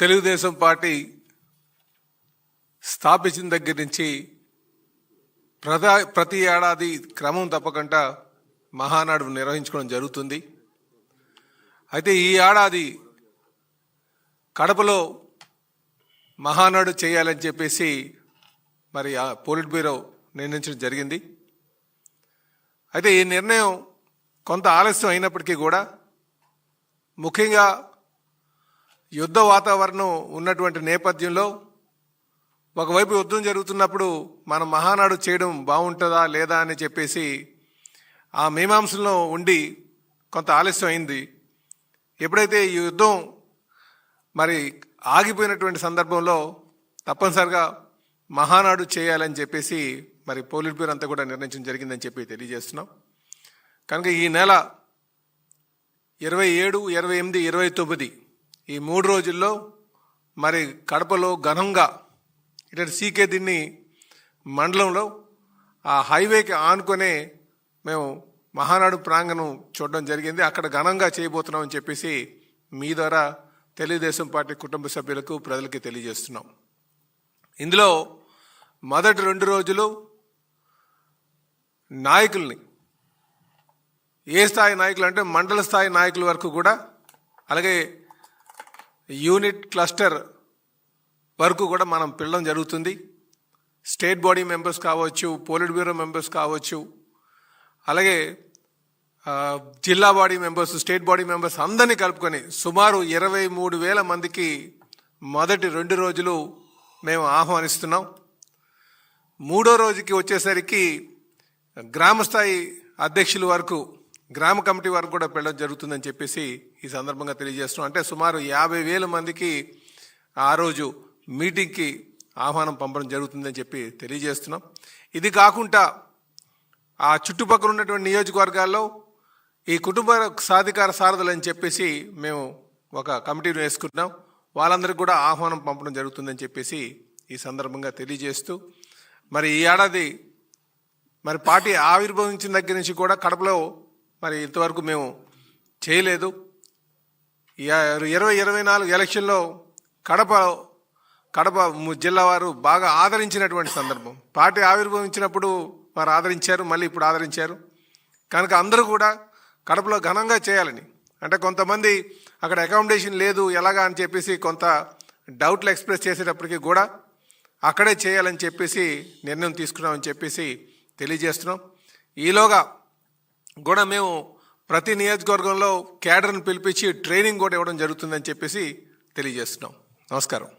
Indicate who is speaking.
Speaker 1: Telugu Desam party స్థాపించిన దగ్గర నుంచి ప్రతి ఏడాది క్రమం తప్పకుండా మహానాడు నిర్వహించుకోవడం జరుగుతుంది. అయితే ఈ ఏడాది కడపలో మహానాడు చేయాలని చెప్పేసి మరి ఆ పోలిట్ బ్యూరో నిర్ణయించడం జరిగింది. అయితే ఈ నిర్ణయం కొంత ఆలస్యం అయినప్పటికీ కూడా ముఖ్యంగా యుద్ధ వాతావరణం ఉన్నటువంటి నేపథ్యంలో ఒకవైపు యుద్ధం జరుగుతున్నప్పుడు మనం మహానాడు చేయడం బాగుంటుందా లేదా అని చెప్పేసి ఆ మీమాంసలో ఉండి కొంత ఆలస్యం అయింది. ఎప్పుడైతే ఈ యుద్ధం మరి ఆగిపోయినటువంటి సందర్భంలో తప్పనిసరిగా మహానాడు చేయాలని చెప్పేసి మరి పోలిట్ బ్యూరో అంతా కూడా నిర్ణయించడం జరిగిందని చెప్పి తెలియజేస్తున్నాం. కనుక ఈ నెల 27, 28, 29 ఈ 3 రోజుల్లో మరి కడపలో ఘనంగా ఇటు సీకే దిన్ని మండలంలో ఆ హైవేకి ఆనుకొనే మేము మహానాడు ప్రాంగణం చూడడం జరిగింది. అక్కడ ఘనంగా చేయబోతున్నామని చెప్పేసి మీ ద్వారా తెలుగుదేశం పార్టీ కుటుంబ సభ్యులకు ప్రజలకి తెలియజేస్తున్నాం. ఇందులో మొదటి 2 రోజులు నాయకుల్ని ఏ స్థాయి నాయకులు అంటే మండల స్థాయి నాయకుల వరకు కూడా, అలాగే యూనిట్ క్లస్టర్ వరకు కూడా మనం పిలవడం జరుగుతుంది. స్టేట్ బాడీ మెంబర్స్ కావచ్చు, పోలిట్ బ్యూరో మెంబర్స్ కావచ్చు, అలాగే జిల్లా body members, state body members అందరినీ కలుపుకొని సుమారు 23,000 మందికి మొదటి 2 రోజులు మేము ఆహ్వానిస్తున్నాం. 3వ రోజుకి వచ్చేసరికి గ్రామస్థాయి అధ్యక్షుల వరకు, గ్రామ కమిటీ వరకు కూడా వెళ్ళడం జరుగుతుందని చెప్పేసి ఈ సందర్భంగా తెలియజేస్తున్నాం. అంటే సుమారు 50,000 మందికి ఆ రోజు మీటింగ్కి ఆహ్వానం పంపడం జరుగుతుందని చెప్పి తెలియజేస్తున్నాం. ఇది కాకుండా ఆ చుట్టుపక్కల ఉన్నటువంటి నియోజకవర్గాల్లో ఈ కుటుంబ సాధికార సారథులు అని చెప్పేసి మేము ఒక కమిటీని వేసుకుంటున్నాం. వాళ్ళందరికీ కూడా ఆహ్వానం పంపడం జరుగుతుందని చెప్పేసి ఈ సందర్భంగా తెలియజేస్తూ, మరి ఈ ఏడాది మరి పార్టీ ఆవిర్భవించిన దగ్గర నుంచి కూడా కడపలో మరి ఇంతవరకు మేము చేయలేదు. 2024 ఎలక్షన్లో కడప జిల్లా వారు బాగా ఆదరించినటువంటి సందర్భం. పార్టీ ఆవిర్భవించినప్పుడు వారు ఆదరించారు, మళ్ళీ ఇప్పుడు ఆదరించారు. కనుక అందరూ కూడా కడపలో ఘనంగా చేయాలని, అంటే కొంతమంది అక్కడ అకామిడేషన్ లేదు ఎలాగా అని చెప్పేసి కొంత డౌట్లు ఎక్స్ప్రెస్ చేసేటప్పటికీ కూడా అక్కడే చేయాలని చెప్పేసి నిర్ణయం తీసుకున్నామని చెప్పేసి తెలియజేస్తున్నాం. ఈలోగా కూడా మేము ప్రతి నియోజకవర్గంలో క్యాడర్ను పిలిపించి ట్రైనింగ్ కూడా ఇవ్వడం జరుగుతుందని చెప్పేసి తెలియజేస్తున్నాం. నమస్కారం.